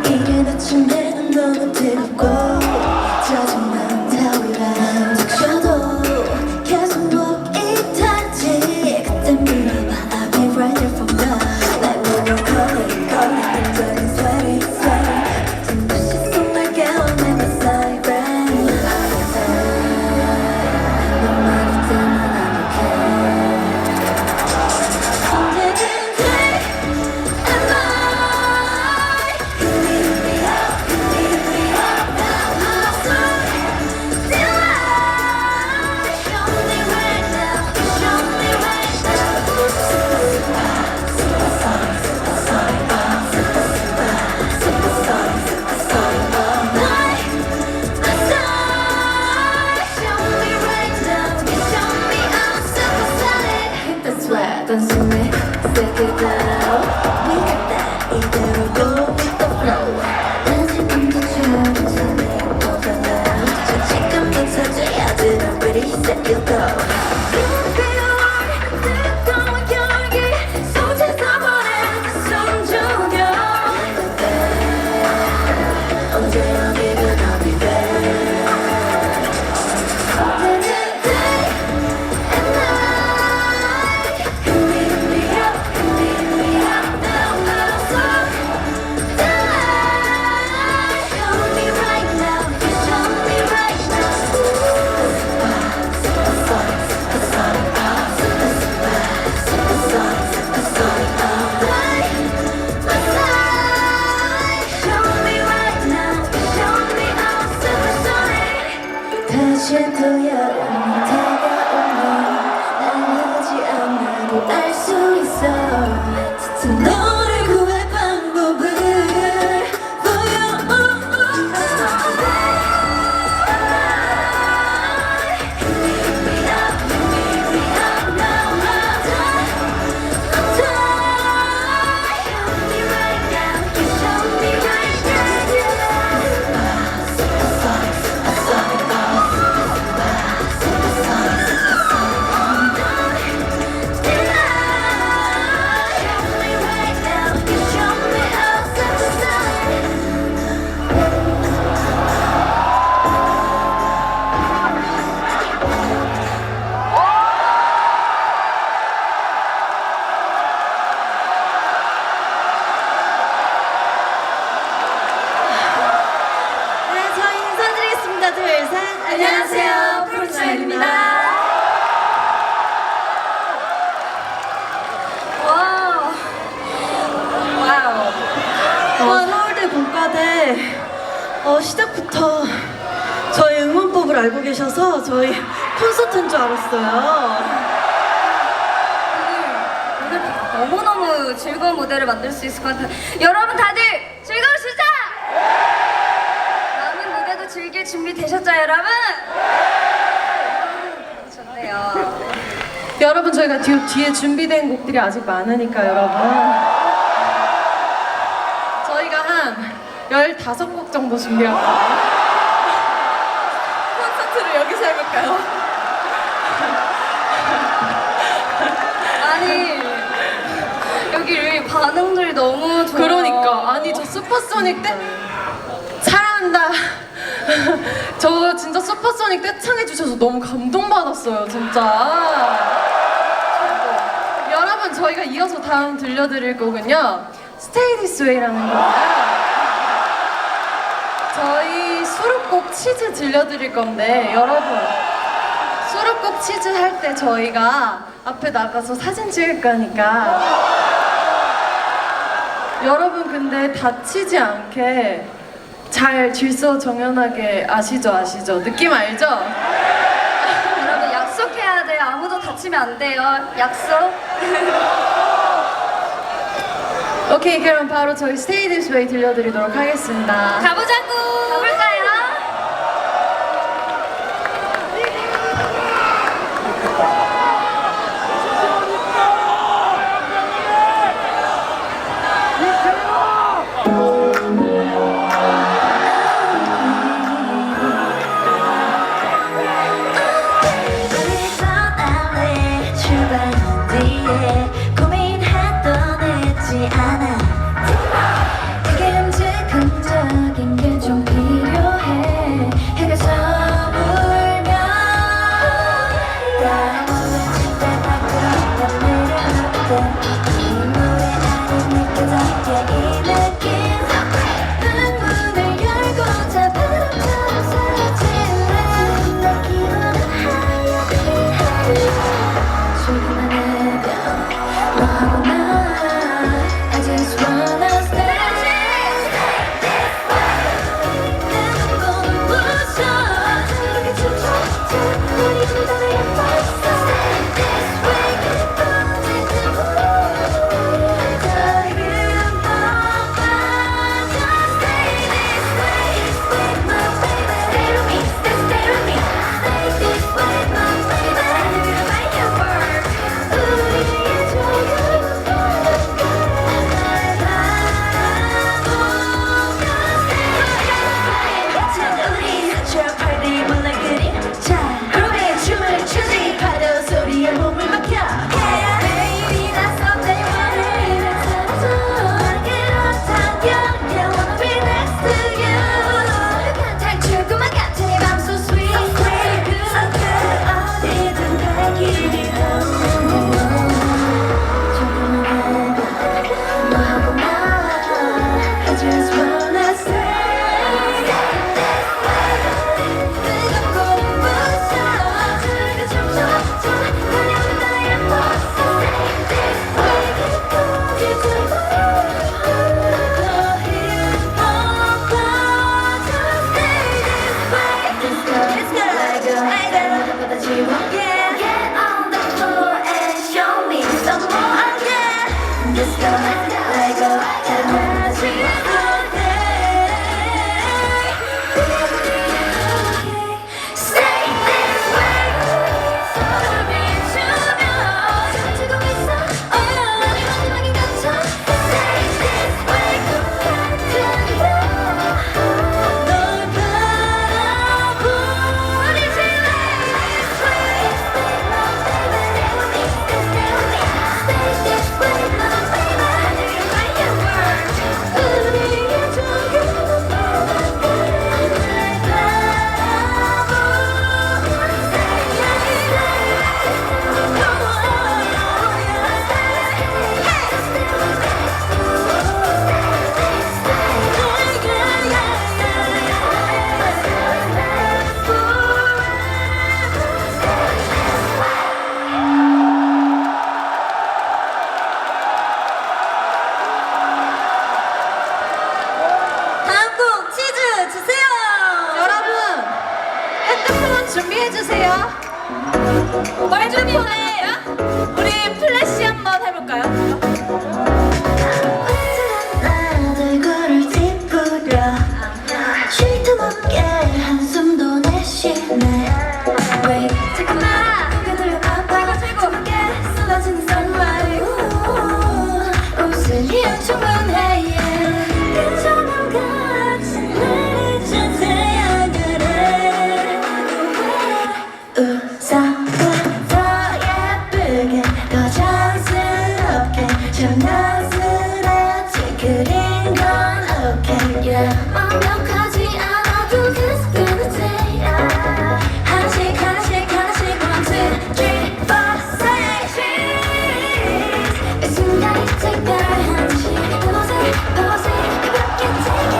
이른 아침에는 너무 뜨겁고 짜증난 타위랑 적셔도 계속 목이 타지. 그때 물어봐 I'll be right here for now. Like when you're calling 굉장히 sweaty 같은 듯이 손을 깨워내 my siren. 너만 있다면 I'm okay. 언제든 돼 am I. Leave me up now. I'm so still I. Show me right now, show me right now. Supersonic, supersonic, supersonic, supersonic, by my side. Show me right now, you show me I'm supersonic. Hit the sweat, dance with me, take it down. We got that, 이대로 go with the flow. 난 지금도 충분히 오버load. 솔직함은 사줘야 돼, I'm ready, set, you go. Don't be worried, 뜨거운 열기 쏟아져버린 그 숨죽여. 언제 어디든 I'll be there. 언제든 day and night. Leave me up now. I'm so delight. Show me right now, you show me right now. Supersonic, supersonic, supersonic, supersonic, by my side. Show me right now, you show me I'm supersonic. 다시 또 여름이 다가오면 날 하지 않아도 알 수 있어. 짙은 너를 구할 방법을 보여. Leave me up now. I'm done. Show me right now, you show me right now. Supersonic, supersonic, 네, 저희 인사드리겠습니다. 둘, 셋. 안녕하세요, 프로듀서입니다. 서울대 본과대 시작부터 저희 응원법을 알고 계셔서 저희 콘서트인 줄 알았어요. 오늘 너무너무 즐거운 무대를 만들 수 있을 것 같아요. 여러분 다들 즐거우시죠? 남은 무대도 즐길 준비 되셨죠, 여러분? 좋네요. 여러분 저희가 뒤에 준비된 곡들이 아직 많으니까 여러분 저희가 한 15곡 정도 준비했거든요. 콘서트를 여기서 해볼까요? 아니 여기 반응들이 너무 좋아요. 그러니까 아니 저 슈퍼소닉 때 잘한다. 저 진짜 슈퍼소닉 떼창해주셔서 너무 감동받았어요 진짜. 여러분 저희가 이어서 다음 들려드릴 곡은요 Stay This Way라는 거예요. 저희 수록곡 치즈 들려드릴 건데 여러분 수록곡 치즈 할 때 저희가 앞에 나가서 사진 찍을 거니까 여러분 근데 다치지 않게 잘 질서정연하게 아시죠? 느낌 알죠? 여러분 약속해야 돼요. 아무도 다치면 안 돼요. 약속. 오케이 그럼 바로 저희 Stay This Way 들려드리도록 하겠습니다. 가보자고. 가볼까요? 해주세요. 핸드폰에 우리 플래시 한번 해볼까요? 얼굴을 찌푸려 쉴 틈 없게 한숨도 내쉬네 왜 자꾸만 고개 돌려봐봐 차갑게 쏟아지는 sunlight 웃으면 충분해 괜찮은 같이 내리친 태양을 해 웃어봐 더 예쁘게 더 자연스럽게 장난스럽지 그린 건 okay yeah 완벽하지 않아도 계속 되는 day 하나씩 하나씩 하나씩 1, 2, 3, 4, say cheese 이 순간이 특별한지 그곳에 그곳에 가볍게 take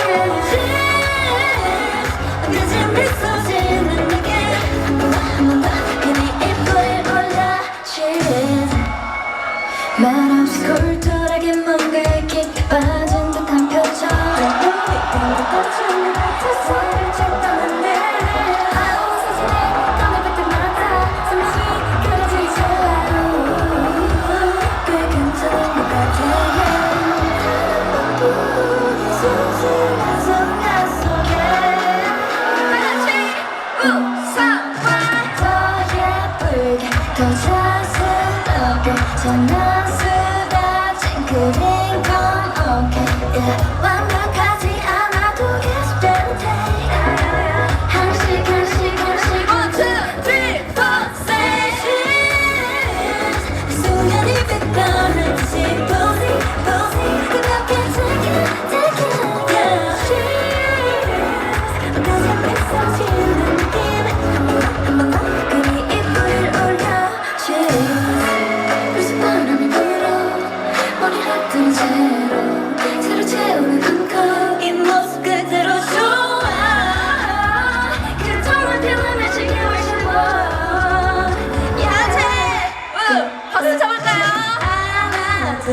it yeah 늦은 미소 짓는 느낌 한 번 더 괜히 입을 올려 cheese 말없이 쿨툴하게 뭔가에 깊게 빠진 듯한 표정 눈이 땡겨떠주는 듯해서 살짝 떠났네 아우 사진에 떠내볼 때마다 숨이 그려지지 꽤 괜찮은 것 같아 다른 번뿐이 소중한 손가 속에 다같이 웃어봐 더 예쁘게 더 자연스럽게 장난스러진 그린 건 okay yeah 완벽하지 않아도 계속되는 day 한씩 한씩 한씩 1, 2, 3, 4 say cheese 이 순간이 특별한지 보지 보지 가볍게 take it yeah cheese 언제나 미소 짓는 느낌 한 번 더 괜히 입을 올려 cheese 벌써 바람이 불어 머리 하트는 새로 채우는 한컵 이 모습 그대로 좋아 그동안 변함을 지켜볼 싶어 야채 박수 쳐볼까요? 하나 둘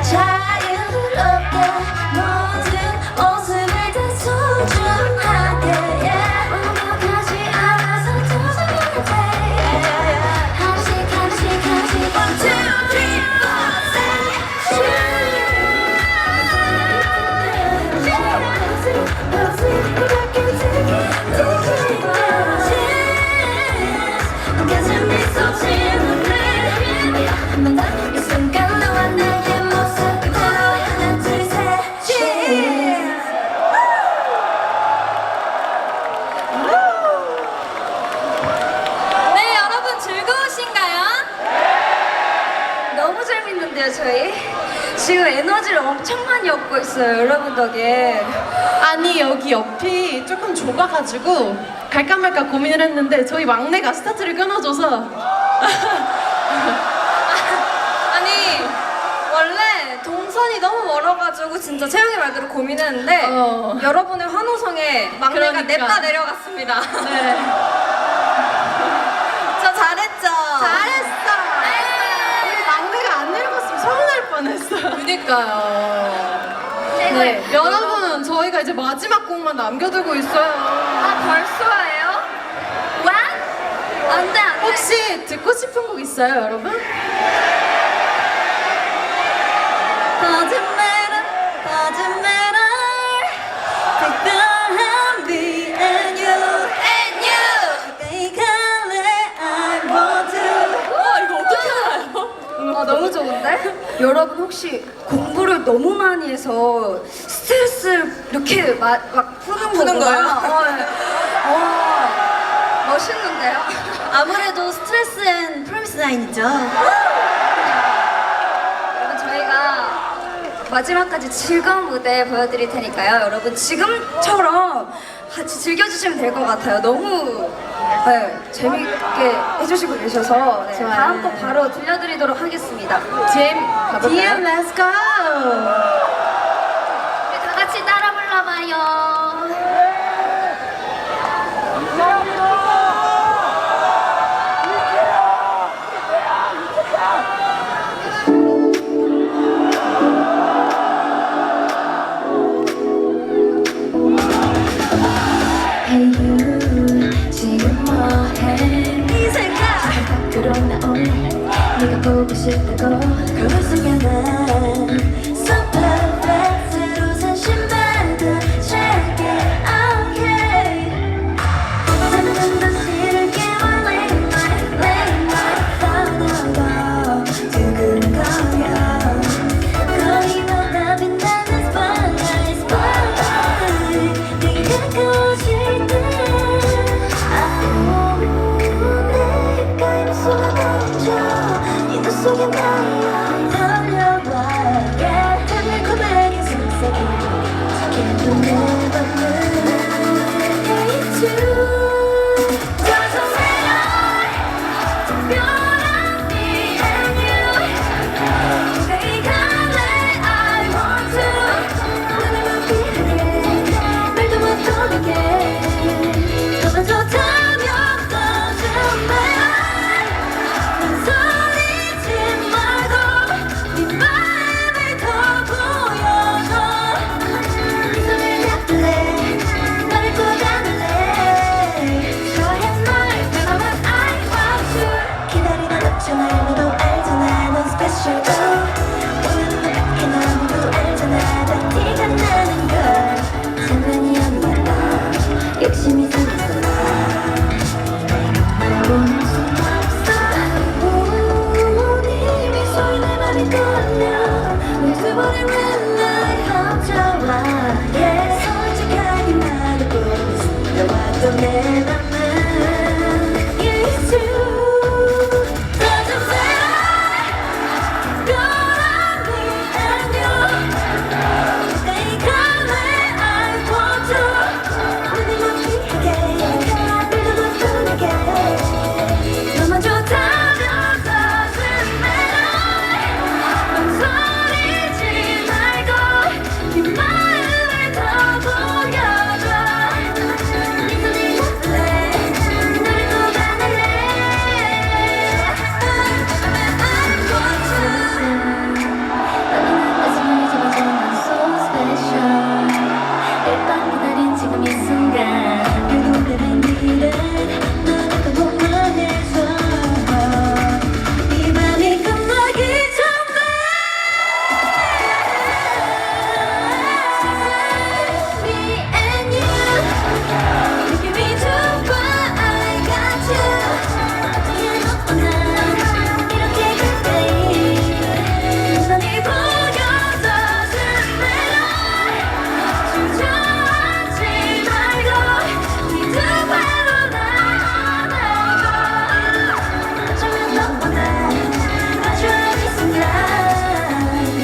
자유롭게 모든 모습을 다 소중하게 yeah. 완벽하지 않아서 도전하는 day 한씩 한씩 한씩 1, 2, 3, 4 say 가슴 미소 짓는 한번더 이 순간 너와 나의 모습 그대로 하나 둘셋 cheers 네, 여러분 즐거우신가요? 너무 재밌는데요, 저희? 지금 에너지를 엄청 많이 얻고 있어요, 여러분 덕에. 아니 여기 옆이 조금 좁아가지고 갈까 말까 고민을 했는데 저희 막내가 스타트를 끊어줘서 아니, 원래 동선이 너무 멀어가지고 진짜 채영이 말대로 고민했는데 여러분의 환호성에 막내가 그러니까. 냅다 내려갔습니다. 네. 저 잘했죠? 잘했어. 우리 막내가 안 내려갔으면 서운할 뻔했어. 그니까요. 네, 여러분 저희가 이제 마지막 곡만 남겨두고 있어요. 아, 벌써 와요? 와? 안 돼, 안 돼. 혹시 듣고 싶은 곡 있어요, 여러분? Doesn't matter, doesn't matter. 특별한 me and you. And you. I want to. 이거 어떻게 알아요? 너무 좋은데? 여러분 혹시 공부를 너무 많이 해서 스트레스를 이렇게 막 푸는 거예요? 멋있는데요? 아무래도 스트레스엔 프로미스 나인이죠. 여러분 저희가 마지막까지 즐거운 무대 보여드릴 테니까요. 여러분 지금처럼 같이 즐겨주시면 될 것 같아요. 너무 재밌게 해주시고 계셔서 좋아요. 다음 곡 바로 들려드리도록 하겠습니다. 가볼까요? DM Let's Go! 우리 다 같이 따라 불러봐요. Hey you 나올래 네가 보고 싶다고 거울 속에 난 So perfect 새로 산 신발도 check it okay 잠든 도시를 깨워 late night 떠나고 두근거려 거리마다 빛나는 spotlight 네가 가까워질 때 내가 입술에 던져 이두 속에 나야 달려봐 Yeah 달콤하게 속삭이고 지켜도 내 맘을 It's you Doesn't matter 특별한 me and you 내가 내 I want to 눈을 피하게 말도 못하게 너만 좋다면 doesn't matter 망설이지 말고 네 마음을 더 보여줘 네 손을 잡을래 너를 꼭 안을래 좋아해 널 그러면 I want you 기다리다 놓잖아 너도 알잖아 넌 special 오늘은 너 밖에 너도 알잖아 다 티가 나는 걸 장난이 아니야 욕심이 생겼어 날 보낼 순 없어 네 미소에 내 맘이 떨려 왜 두 번의 red light 훔쳐와 Yeah 솔직하게 말해보 너와도 내 맘은 Yeah it's you Doesn't matter 특별한 me and you 내가 내 I want you 눈을 못 피하게 말도 못하게 너만 좋다면 doesn't matter 망설이지 말고 네 마음을 더 보여줘 네 손을 잡을래 너를 꼭 안을래 하지만 잊어버리지 난 so special 매일 밤 기다린 지금 이 순간 결국 내 팬들은 너를 꼭 원해서 이 밤이 끝나기 전에 Me and you Give me two but I got you 어떻게 너와 난 이렇게 가까이 눈이 보여 doesn't matter 주저하지 말고 네 두 발로 날 안아줘 어쩌면 너와 난 마주한 이 순간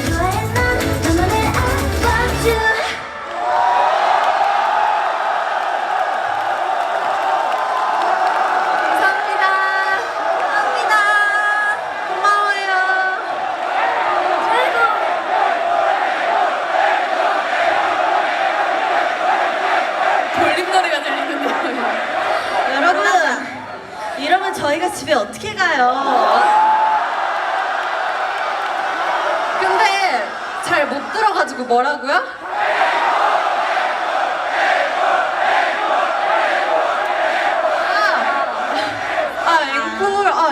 좋아해 난 너만의 I want you 감사합니다 감사합니다 고마워요 돌림노래가 들리는데요. 여러분, 이러면 저희가 집에 어떻게 가요? 근데 잘 못 들어가지고 뭐라고요?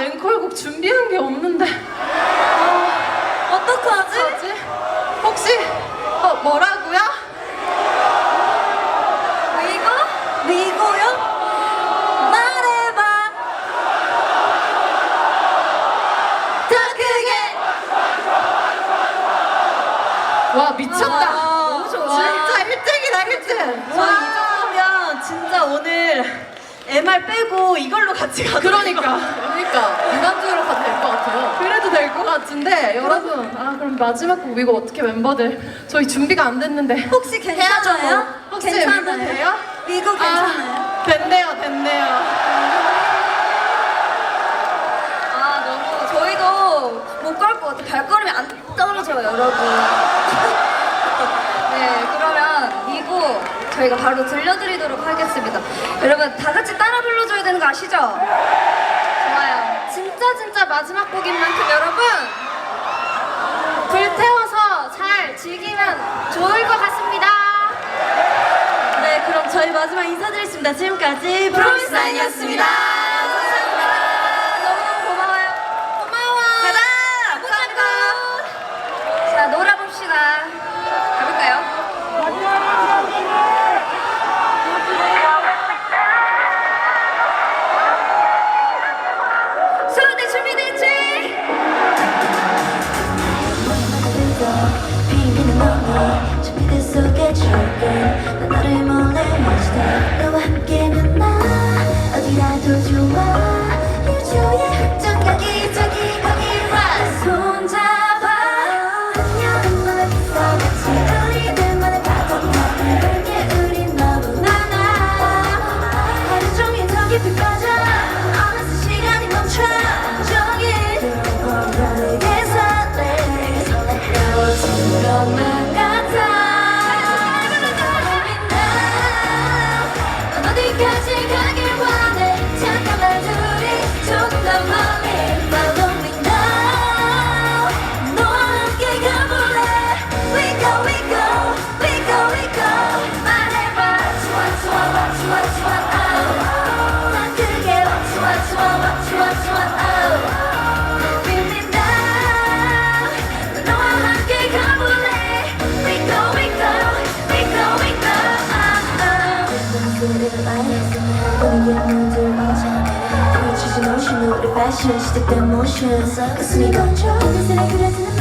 앵콜곡 준비한 게 없는데 어떡하지? 혹시 뭐라고요? 미고요? 말해봐. 더 크게 와 미쳤다 너무 좋아. 진짜 1등이다 1등 저 이 정도면 진짜 오늘 MR 빼고 이걸로 같이 가도 그러니까 무난주로 가도 될 것 같아요. 그래도 될 것 같은데 여러분 그럼 마지막 곡 이거 어떻게 멤버들 저희 준비가 안 됐는데 혹시 괜찮아요? 혹시 괜찮아요? 돼요? 미고 괜찮아요? 된대요. 너무 저희도 못 갈 것 같아. 발걸음이 안 떨어져요, 여러분. 네, 그러면 이 곡 저희가 바로 들려드리도록 하겠습니다. 여러분 다 같이 따라 불러줘야 되는 거 아시죠? 좋아요. 진짜 마지막 곡인 만큼 여러분 불태워서 잘 즐기면 좋을 것 같습니다. 네, 그럼 저희 마지막 인사드리겠습니다. 지금까지 프로미스 나인이었습니다. 감사합니다. 너무너무 고마워요. 속에 적은 난 너를 몰래 멋있다 너와 함께면 나 어디라도 좋아 일조의 흑정 여기저기 거기 와 손잡아 한여름 너의 빛서같이 우리들만의 바닥 너를 볼게 우린 너무 많아 하루 종일 더 깊이 빠져 어느새 시간이 멈춰 종일 내게 설레 헤어진 것만 같아 넌 어디까지 가길 원해 잠깐만 둘이 조금 더 멀리 Follow me now 너와 함께 가볼래 We go we go we go we go 말해봐 What you want what you want what you want oh 난 그게 What you want what you want what you want what you want oh Feel me now 너와 함께 가볼래 We go we go we go we go 소리를 말했어 분위기에 물들어져 펼쳐진 오션 우리 패션 시작된 모션 가슴이 건조 내 사랑 그려지는